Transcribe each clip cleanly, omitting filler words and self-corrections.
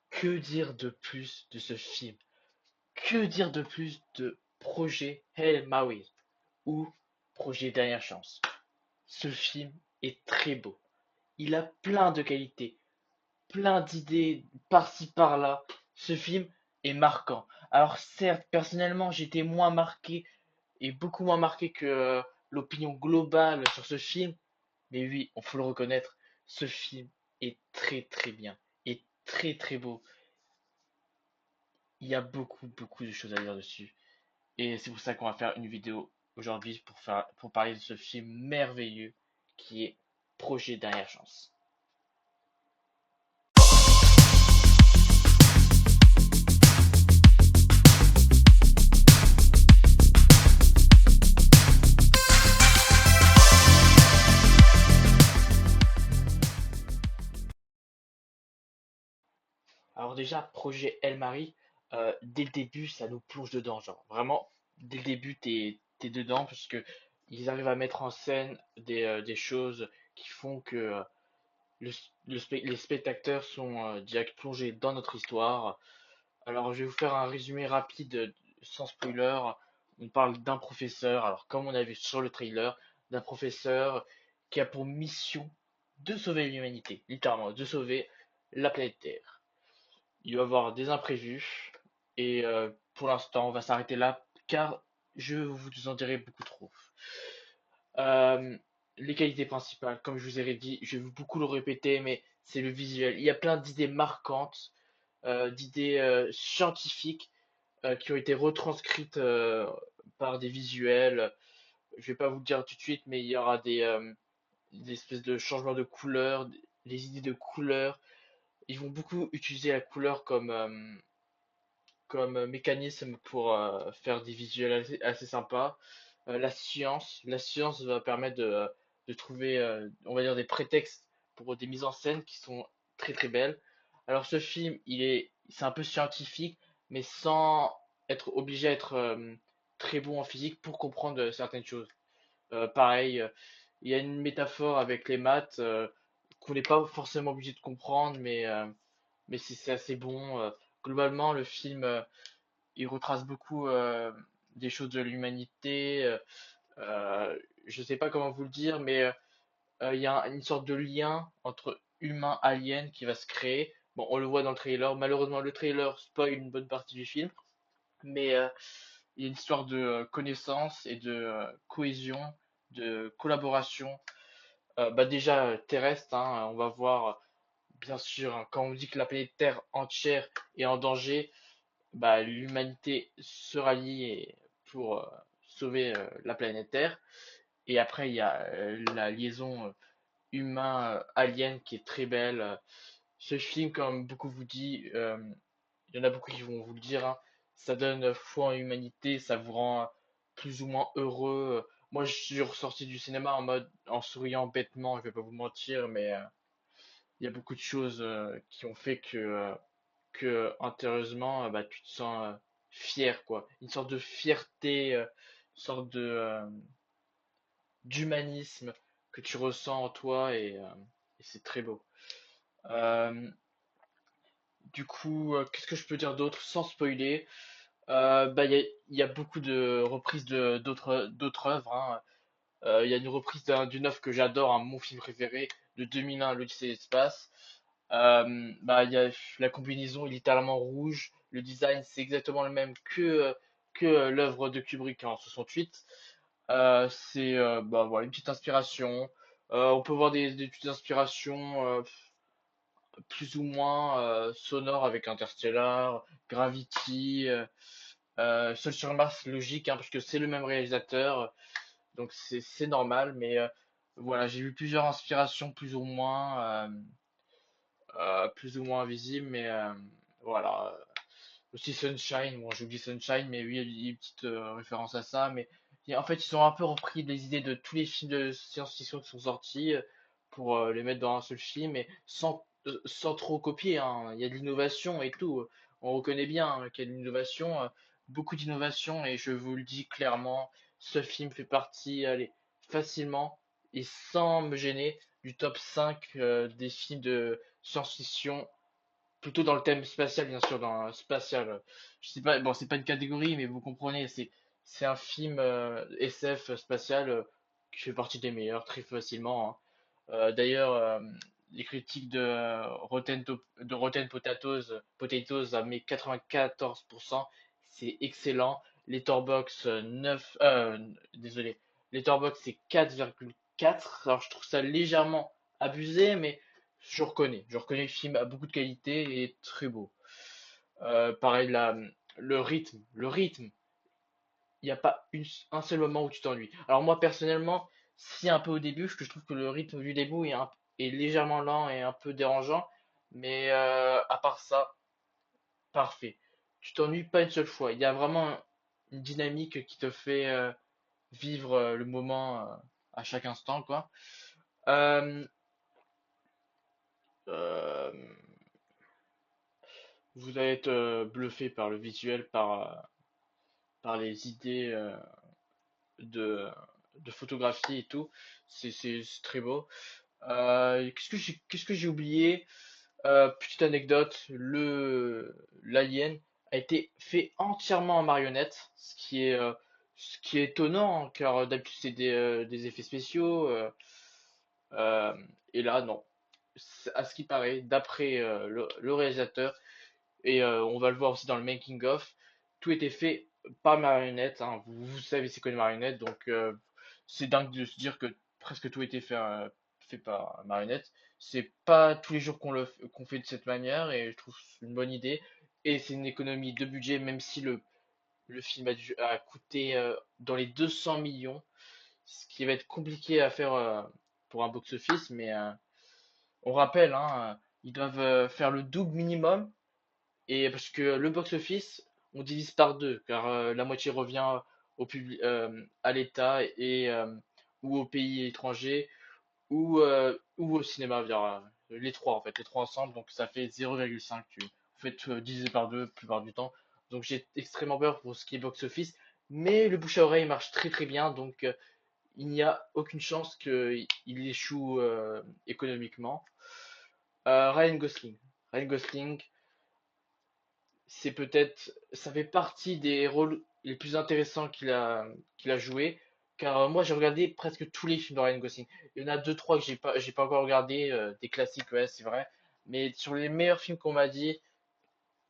Que dire de plus de ce film? Que dire de plus de Projet El Maui ou Projet Dernière Chance? Ce film est très beau. Il a plein de qualités, plein d'idées par-ci par-là. Ce film est marquant. Alors certes, personnellement, j'étais moins marqué et beaucoup moins marqué que l'opinion globale sur ce film. Mais oui, on faut le reconnaître, ce film est très très bien, est très très beau. Il y a beaucoup de choses à dire dessus. Et c'est pour ça qu'on va faire une vidéo aujourd'hui pour parler de ce film merveilleux qui est Projet Dernière Chance. Alors déjà, Projet El Mari, dès le début, ça nous plonge dedans, genre vraiment, dès le début, t'es dedans parce que ils arrivent à mettre en scène des choses qui font que les spectateurs sont direct plongés dans notre histoire. Alors, je vais vous faire un résumé rapide sans spoiler. On parle d'un professeur, alors comme on a vu sur le trailer, d'un professeur qui a pour mission de sauver l'humanité, littéralement, de sauver la planète Terre. Il va y avoir des imprévus et pour l'instant, on va s'arrêter là car je vous en dirai beaucoup trop. Euh, les qualités principales, comme je vous ai dit, je vais beaucoup le répéter, mais c'est le visuel. Il y a plein d'idées marquantes, d'idées scientifiques qui ont été retranscrites par des visuels. Je vais pas vous le dire tout de suite, mais il y aura des espèces de changements de couleurs, des idées de couleurs. Ils vont beaucoup utiliser la couleur comme mécanisme pour faire des visuels assez sympas. La science va permettre de trouver, on va dire, des prétextes pour des mises en scène qui sont très très belles. Alors ce film, c'est un peu scientifique, mais sans être obligé à être très bon en physique pour comprendre certaines choses. Pareil, il y a une métaphore avec les maths qu'on n'est pas forcément obligé de comprendre, mais c'est assez bon. Globalement, le film il retrace beaucoup des choses de l'humanité. Je sais pas comment vous le dire, mais il y a une sorte de lien entre humain alien qui va se créer. Bon, on le voit dans le trailer. Malheureusement, le trailer spoil une bonne partie du film, mais il y a une histoire de connaissance et de cohésion, de collaboration. Bah déjà terrestre, hein, on va voir bien sûr hein, quand on dit que la planète Terre entière est en danger, bah, l'humanité se rallie pour sauver la planète Terre. Et après, il y a la liaison humain-alien qui est très belle. Ce film, comme beaucoup vous dit, il y en a beaucoup qui vont vous le dire, hein, ça donne foi en l'humanité, ça vous rend plus ou moins heureux. Moi, je suis ressorti du cinéma en souriant bêtement, je vais pas vous mentir, mais il y a beaucoup de choses qui ont fait que intérieusement, bah, tu te sens fier, quoi. Une sorte de fierté, une sorte d'humanisme que tu ressens en toi et c'est très beau. Euh, du coup, qu'est-ce que je peux dire d'autre sans spoiler? Bah, il y a beaucoup de reprises d'autres œuvres, hein. Il y a une reprise d'une œuvre que j'adore, hein, mon film préféré, de 2001, l'Odyssée de l'espace. Bah, il y a la combinaison est littéralement rouge. Le design, c'est exactement le même que l'œuvre de Kubrick en 68. C'est bah, voilà, une petite inspiration. On peut voir des petites inspirations plus ou moins sonores avec Interstellar, Gravity, Seul sur Mars, logique, hein, parce que c'est le même réalisateur. Donc c'est normal, mais voilà, j'ai eu plusieurs inspirations plus ou moins visibles, mais voilà. Aussi Sunshine, bon j'oublie Sunshine, mais oui, il y a une petite référence à ça, mais en fait ils ont un peu repris des idées de tous les films de science-fiction qui sont sortis pour les mettre dans un seul film, mais sans trop copier, hein. Il y a de l'innovation et tout, on reconnaît bien hein, qu'il y a de l'innovation, beaucoup d'innovation, et je vous le dis clairement, ce film fait partie, allez, facilement et sans me gêner, du top 5 des films de science-fiction plutôt dans le thème spatial, bien sûr, dans spatial. Je sais pas, bon, c'est pas une catégorie, mais vous comprenez, c'est un film SF spatial qui fait partie des meilleurs très facilement, hein. D'ailleurs, les critiques de Rotten Potatoes a mis 94%, c'est excellent. Letterboxd 9, désolé, Letterboxd c'est 4,4. Alors je trouve ça légèrement abusé, mais je reconnais le film a beaucoup de qualité et est très beau. Pareil, le rythme, il n'y a pas un seul moment où tu t'ennuies. Alors moi personnellement, si un peu au début, parce que je trouve que le rythme du début est légèrement lent et un peu dérangeant, mais à part ça, parfait. Tu t'ennuies pas une seule fois. Il y a vraiment une dynamique qui te fait vivre le moment à chaque instant, quoi. Euh, euh, vous allez être bluffé par le visuel, par les idées de, de photographie et tout. C'est très beau. Qu'est-ce que j'ai oublié? Petite anecdote, l'alien a été fait entièrement en marionnette, ce qui est étonnant, hein, car d'habitude c'est des effets spéciaux. Euh, et là, non. À ce qui paraît, d'après le réalisateur, et on va le voir aussi dans le making of, tout était fait par marionnette, hein. Vous savez c'est quoi une marionnette, donc c'est dingue de se dire que presque tout était fait par marionnette. C'est pas tous les jours qu'on fait de cette manière et je trouve que c'est une bonne idée. Et c'est une économie de budget, même si le film a coûté dans les 200 millions, ce qui va être compliqué à faire pour un box-office, mais on rappelle, hein, ils doivent faire le double minimum et parce que le box-office, on divise par deux, car la moitié revient à l'État ou aux pays étrangers ou au cinéma, via les trois en fait, les trois ensemble, donc ça fait 0,5. Vous faites diviser par deux la plupart du temps. Donc j'ai extrêmement peur pour ce qui est box-office, mais le bouche à oreille marche très très bien, donc il n'y a aucune chance qu'il échoue économiquement. Ryan Gosling. Ryan Gosling, ça fait partie des rôles les plus intéressants qu'il a joué. Car moi, j'ai regardé presque tous les films de Ryan Gosling. Il y en a deux, trois que j'ai pas encore regardé, des classiques, ouais, c'est vrai. Mais sur les meilleurs films qu'on m'a dit,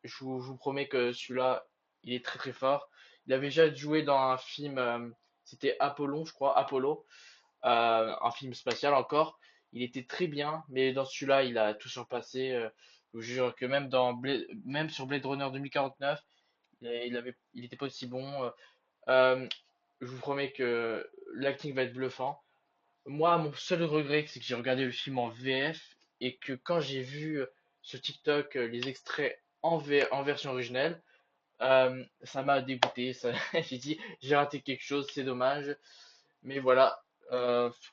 je vous promets que celui-là, il est très très fort. Il avait déjà joué dans un film, c'était Apollon, je crois, Apollo, un film spatial encore. Il était très bien, mais dans celui-là, il a tout surpassé. Je vous jure que même sur Blade Runner 2049, il était pas aussi bon. Euh, je vous promets que l'acting va être bluffant. Moi, mon seul regret, c'est que j'ai regardé le film en VF et que quand j'ai vu sur TikTok les extraits en version originale, ça m'a dégoûté. J'ai dit, j'ai raté quelque chose, c'est dommage. Mais voilà,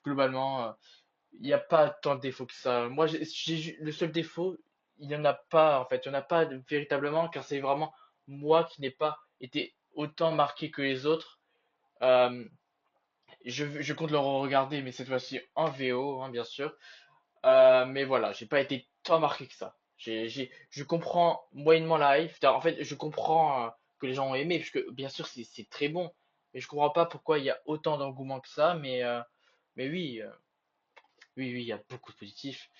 globalement, il n'y a pas tant de défauts que ça. Moi, le seul défaut, il n'y en a pas en fait. Il n'y en a pas véritablement, car c'est vraiment moi qui n'ai pas été autant marqué que les autres. Euh, je compte le regarder, mais cette fois-ci en VO, hein, bien sûr. Mais voilà, j'ai pas été tant marqué que ça. Je comprends moyennement la hype. En fait, je comprends que les gens ont aimé, parce que bien sûr, c'est très bon. Mais je comprends pas pourquoi il y a autant d'engouement que ça. Mais oui, oui, oui, il y a beaucoup de positifs.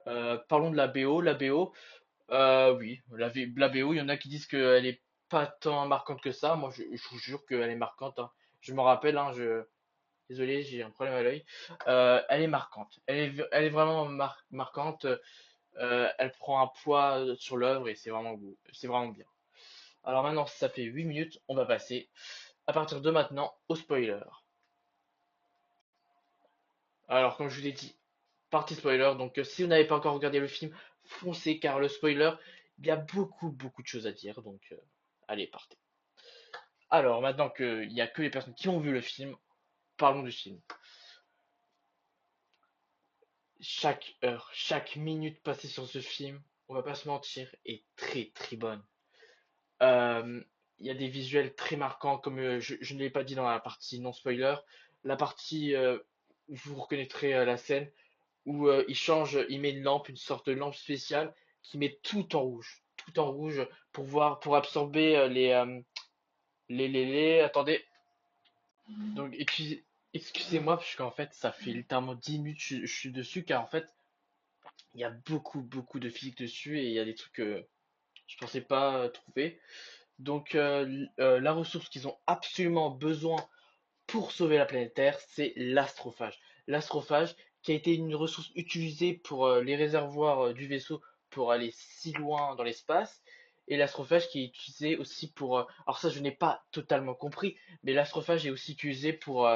Parlons de la BO. La BO, oui, la BO, il y en a qui disent qu'elle est pas tant marquante que ça. Moi, je vous jure qu'elle est marquante, hein. Je me rappelle, hein, désolé, j'ai un problème à l'œil. Elle est marquante. Elle est vraiment marquante. Elle prend un poids sur l'œuvre et c'est vraiment beau. C'est vraiment bien. Alors maintenant, ça fait 8 minutes, on va passer à partir de maintenant au spoiler. Alors, comme je vous l'ai dit, partie spoiler. Donc, si vous n'avez pas encore regardé le film, foncez car le spoiler, il y a beaucoup, beaucoup de choses à dire. Donc, allez, partez. Alors, maintenant qu'il n'y a que les personnes qui ont vu le film, parlons du film. Chaque heure, chaque minute passée sur ce film, on va pas se mentir, est très, très bonne. Euh, Il y a des visuels très marquants, comme je ne l'ai pas dit dans la partie non spoiler. La partie où vous reconnaîtrez la scène où il change, il met une lampe, une sorte de lampe spéciale, qui met tout en rouge pour voir, pour absorber attendez, donc excusez-moi parce qu'en fait ça fait littéralement 10 minutes que je suis dessus car en fait il y a beaucoup de physique dessus et il y a des trucs que je pensais pas trouver. Donc la ressource qu'ils ont absolument besoin pour sauver la planète Terre, c'est l'astrophage. L'astrophage qui a été une ressource utilisée pour les réservoirs du vaisseau pour aller si loin dans l'espace. Et l'astrophage qui est utilisé aussi pour... alors ça, je n'ai pas totalement compris, mais l'astrophage est aussi utilisé pour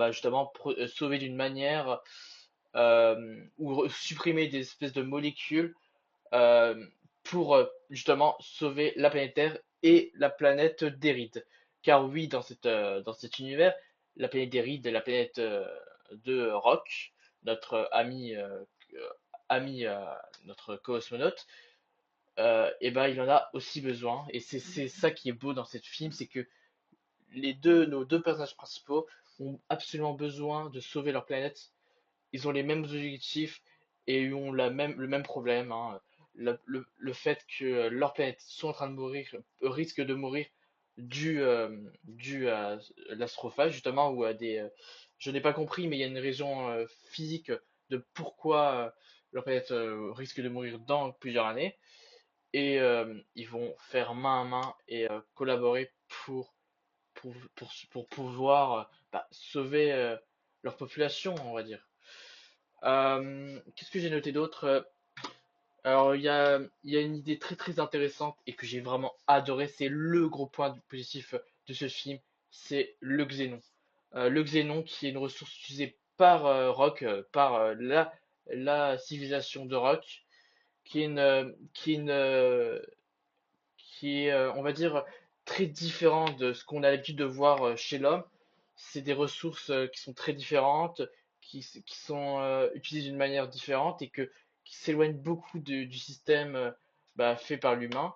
justement sauver d'une manière ou supprimer des espèces de molécules euh, pour justement sauver la planète Terre et la planète d'Eride. Car oui, dans cet univers, la planète d'Eride, la planète de Rock, notre euh, ami notre cosmonaute, et ben il en a aussi besoin. Et c'est ça qui est beau dans cette film, c'est que nos deux personnages principaux ont absolument besoin de sauver leur planète. Ils ont les mêmes objectifs et ont le même problème, hein. Le fait que leur planète soit en train de mourir, risque de mourir dû à l'astrophage, justement, ou à des. Je n'ai pas compris, mais il y a une raison physique de pourquoi leur planète risque de mourir dans plusieurs années. Et ils vont faire main à main et collaborer pour pouvoir sauver leur population, on va dire. Qu'est-ce que j'ai noté d'autre? Alors, il y a une idée très intéressante et que j'ai vraiment adoré. C'est le gros point positif de ce film. C'est le xénon. Le xénon qui est une ressource utilisée par Rock, par la civilisation de Rock, qui est, on va dire, très différent de ce qu'on a l'habitude de voir chez l'homme. C'est des ressources qui sont très différentes, qui sont utilisées d'une manière différente et qui s'éloignent beaucoup du système fait par l'humain.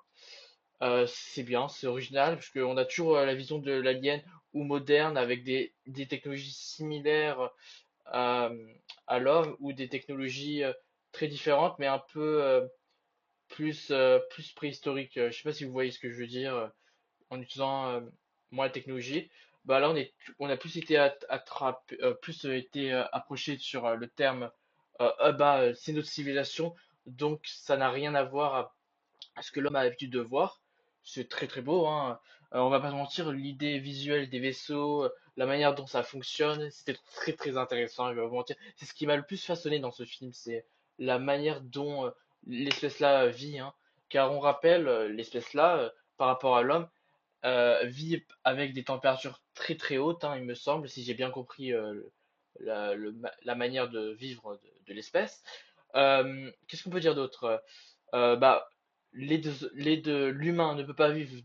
C'est bien, c'est original, parce qu'on a toujours la vision de l'alien ou moderne avec des technologies similaires à, à l'homme ou des technologies très différentes, mais un peu plus préhistoriques. Je sais pas si vous voyez ce que je veux dire. En utilisant moins la technologie, bah là on a plus été plus été approché sur le terme c'est notre civilisation, donc ça n'a rien à voir à ce que l'homme a l'habitude de voir. C'est très beau, hein. On va pas se mentir, l'idée visuelle des vaisseaux, la manière dont ça fonctionne, c'était très intéressant, je vais pas vous mentir. C'est ce qui m'a le plus façonné dans ce film, c'est la manière dont l'espèce là vit, hein. Car on rappelle, l'espèce là, par rapport à l'homme, vit avec des températures très hautes, hein, il me semble, si j'ai bien compris la manière de vivre de l'espèce. Qu'est-ce qu'on peut dire d'autre? Bah, l'humain ne peut pas vivre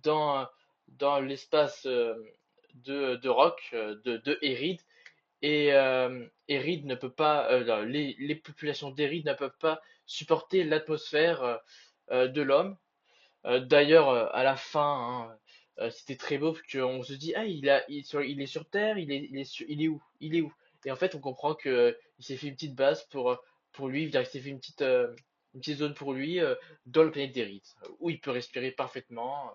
dans l'espace de Rock, de Eride, et Eride ne peut pas, non, les populations d'Eride ne peuvent pas supporter l'atmosphère de l'homme. D'ailleurs, à la fin, hein, c'était très beau parce qu'on se dit, ah, il est sur Terre, il est où? Il est où? Et en fait, on comprend que il s'est fait une petite base pour lui, il s'est fait une petite zone pour lui dans le planète d'Erith, où il peut respirer parfaitement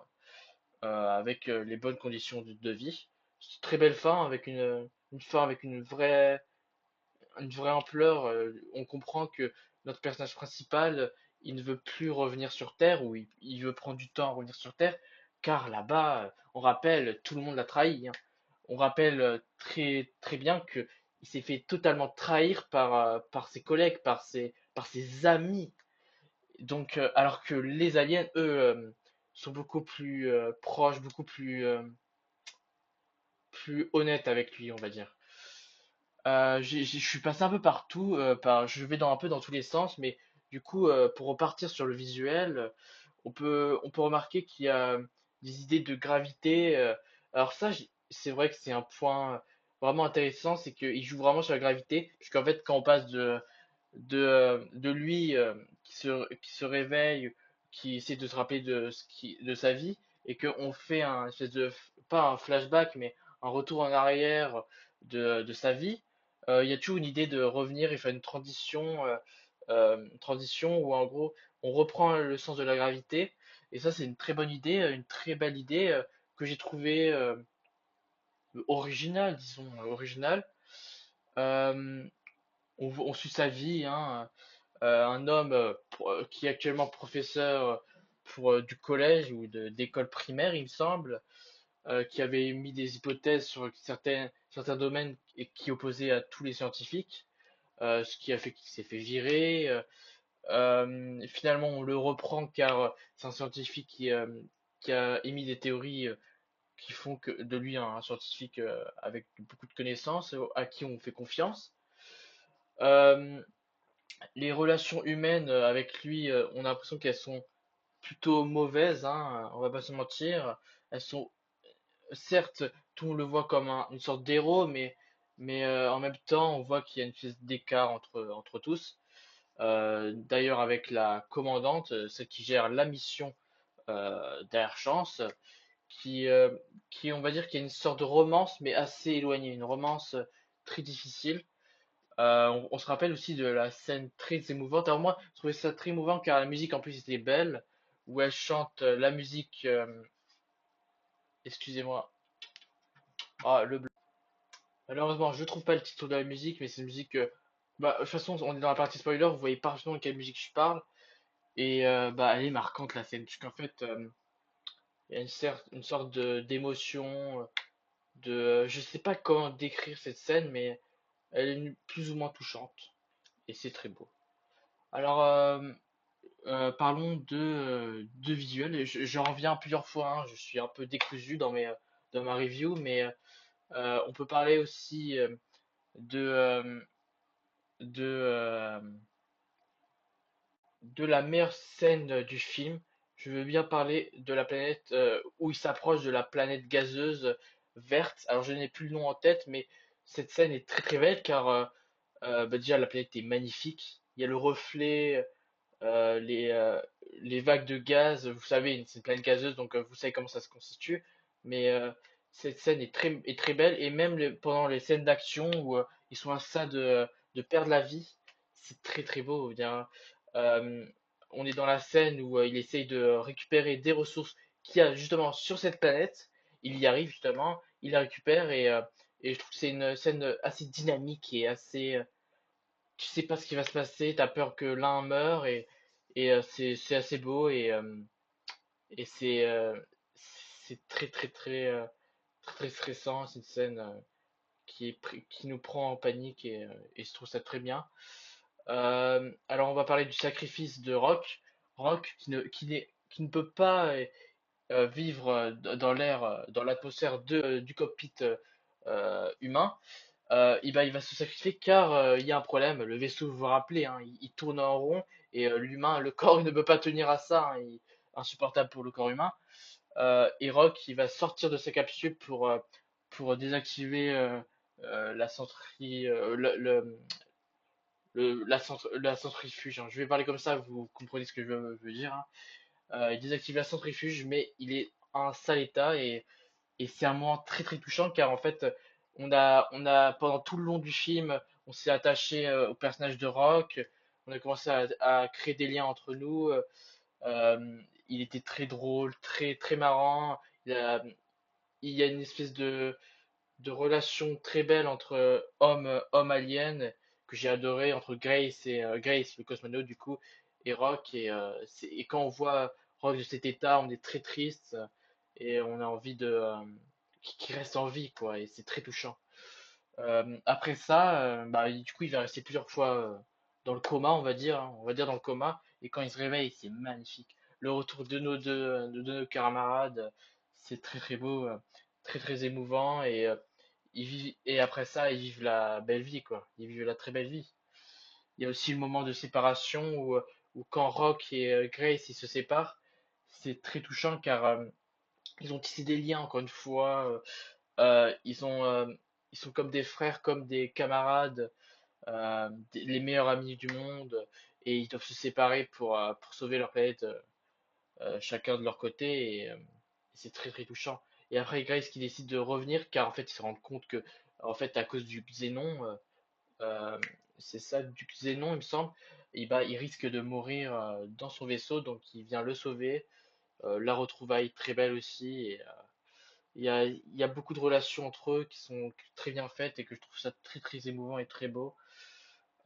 avec les bonnes conditions de vie. C'est une très belle fin avec une fin avec une vraie ampleur. On comprend que notre personnage principal, il ne veut plus revenir sur Terre ou il veut prendre du temps à revenir sur Terre, car là-bas, on rappelle, tout le monde l'a trahi, hein. On rappelle très bien que il s'est fait totalement trahir par ses collègues, par ses amis. Donc, alors que les aliens, eux, sont beaucoup plus proches, plus honnêtes avec lui, on va dire. Je suis passé un peu partout, je vais un peu dans tous les sens, mais du coup, pour repartir sur le visuel, on peut remarquer qu'il y a des idées de gravité. Alors ça, c'est vrai que c'est un point vraiment intéressant, c'est qu'il joue vraiment sur la gravité, puisqu'en fait, quand on passe de lui qui se réveille, qui essaie de se rappeler de sa vie, et qu'on fait un espèce pas un flashback, mais un retour en arrière de sa vie, il y a toujours une idée de revenir et faire une transition où en gros on reprend le sens de la gravité. Et ça, c'est une très bonne idée, une très belle idée que j'ai trouvée originale, disons, originale. Euh, on suit sa vie, hein, un homme qui est actuellement professeur pour du collège ou d'école primaire, il me semble, qui avait mis des hypothèses sur certains domaines et qui opposait à tous les scientifiques, ce qui a fait qu'il s'est fait virer. Finalement, on le reprend car c'est un scientifique qui a émis des théories qui font que de lui un scientifique avec beaucoup de connaissances, à qui on fait confiance. Euh, les relations humaines avec lui, on a l'impression qu'elles sont plutôt mauvaises, hein, on va pas se mentir. Elles sont, certes, tout le monde le voit comme une sorte d'héros, mais en même temps, on voit qu'il y a une espèce d'écart entre tous. D'ailleurs, avec la commandante, celle qui gère la mission d'Air Chance, qui, euh, qui, on va dire, qu'il y a une sorte de romance, mais assez éloignée, une romance très difficile. On se rappelle aussi de la scène très émouvante. Alors moi, je trouvais ça très émouvant car la musique en plus était belle, où elle chante la musique, excusez-moi, ah, le blanc. Malheureusement, je trouve pas le titre de la musique, mais c'est une musique, bah, de toute façon, on est dans la partie spoiler, vous voyez parfaitement de quelle musique je parle. Et bah, elle est marquante la scène, puisqu'en fait, il y a une sorte d'émotion, je sais pas comment décrire cette scène, mais elle est plus ou moins touchante, et c'est très beau. Alors, parlons de visuel. Et j'en reviens plusieurs fois, hein, je suis un peu décousu dans ma review, mais on peut parler aussi de, euh, de, euh, de la meilleure scène du film. Je veux bien parler de la planète où il s'approche de la planète gazeuse verte. Alors je n'ai plus le nom en tête, mais cette scène est très très belle car bah, déjà la planète est magnifique. Il y a le reflet, euh, les, euh, les vagues de gaz. Vous savez, c'est une planète gazeuse, donc vous savez comment ça se constitue. Mais cette scène est très belle et même pendant les scènes d'action où ils sont à ça de perdre la vie, c'est très très beau. Bien, euh, on est dans la scène où il essaye de récupérer des ressources qu'il y a justement sur cette planète. Il y arrive justement, il la récupère et je trouve que c'est une scène assez dynamique et assez. Tu sais pas ce qui va se passer, t'as peur que l'un meure et c'est assez beau et c'est très très stressant. C'est une scène qui nous prend en panique et je trouve ça très bien. Alors on va parler du sacrifice de Rock. Rock qui ne peut pas vivre dans l'air, dans l'atmosphère du cockpit humain. Il va se sacrifier car il y a un problème. Le vaisseau, vous vous rappelez, hein, il tourne en rond et l'humain, le corps, il ne peut pas tenir à ça, hein, insupportable pour le corps humain. Et Rock, il va sortir de sa capsule pour désactiver la centri, la centrifuge, hein. Je vais parler comme ça, vous comprenez ce que je veux dire, hein. Il désactive la centrifuge, mais il est en un sale état et c'est un moment très très touchant car en fait, on a pendant tout le long du film, on s'est attaché au personnage de Rock, on a commencé à créer des liens entre nous. Il était très drôle, très très marrant. Il y a une espèce de relation très belle entre homme alien que j'ai adoré entre Grace et Grace, le cosmonaute du coup, et Rock. Et quand on voit Rock de cet état, on est très triste et on a envie qu'il reste en vie, quoi. Et c'est très touchant. Après ça, bah, du coup, il va rester plusieurs fois dans le coma, on va dire, hein, on va dire dans le coma. Et quand il se réveille, c'est magnifique. Le retour de nos camarades, c'est très très beau, très très émouvant. Et après ça, ils vivent la belle vie, quoi. Ils vivent la très belle vie. Il y a aussi le moment de séparation où quand Rock et Grace ils se séparent, c'est très touchant car ils ont tissé des liens, encore une fois. Euh, ils ont, euh, Ils sont comme des frères, comme des camarades, les meilleurs amis du monde, et ils doivent se séparer pour sauver leur planète, chacun de leur côté, c'est très très touchant. Et après, Grace qui décide de revenir, car en fait, ils se rendent compte que, en fait, à cause du xénon, euh, c'est ça, du xénon, il me semble, il risque de mourir dans son vaisseau, donc il vient le sauver. La retrouvaille très belle aussi. Et, il y a beaucoup de relations entre eux qui sont très bien faites et que je trouve ça très très émouvant et très beau.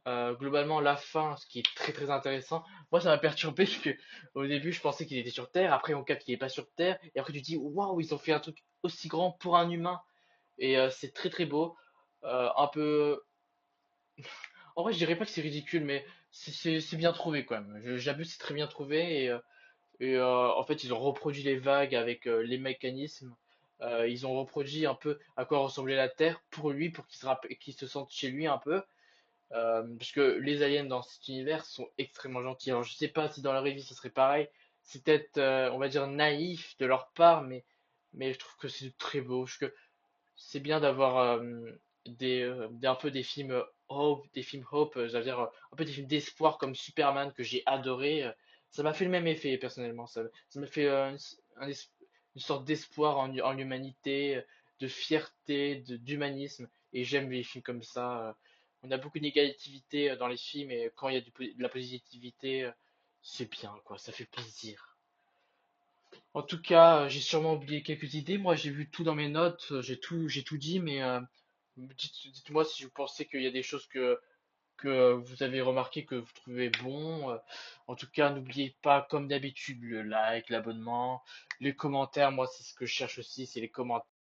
Globalement, la fin, ce qui est très très intéressant, moi ça m'a perturbé parce que au début je pensais qu'il était sur Terre, après on capte qu'il est pas sur Terre, et après tu te dis waouh, ils ont fait un truc aussi grand pour un humain, et c'est très très beau. Un peu. En vrai, je dirais pas que c'est ridicule, mais c'est bien trouvé quand même. J'abuse, c'est très bien trouvé, en fait ils ont reproduit les vagues avec les mécanismes. Ils ont reproduit un peu à quoi ressemblait la Terre pour lui, pour qu'il se sente chez lui un peu. Parce que les aliens dans cet univers sont extrêmement gentils. Alors je sais pas si dans la vraie vie ce serait pareil. C'est peut-être, on va dire, naïf de leur part, mais je trouve que c'est très beau. C'est bien d'avoir un peu des films Hope, j'allais dire un peu des films d'espoir comme Superman que j'ai adoré. Ça m'a fait le même effet personnellement. Ça m'a fait une sorte d'espoir en l'humanité, de fierté, d'humanisme. Et j'aime les films comme ça. On a beaucoup de négativité dans les films et quand il y a de la positivité, c'est bien quoi. Ça fait plaisir. En tout cas, j'ai sûrement oublié quelques idées. Moi, j'ai vu tout dans mes notes, j'ai tout dit, mais dites-moi si vous pensez qu'il y a des choses que vous avez remarqué que vous trouvez bon. En tout cas, n'oubliez pas, comme d'habitude, le like, l'abonnement, les commentaires. Moi, c'est ce que je cherche aussi, c'est les commentaires.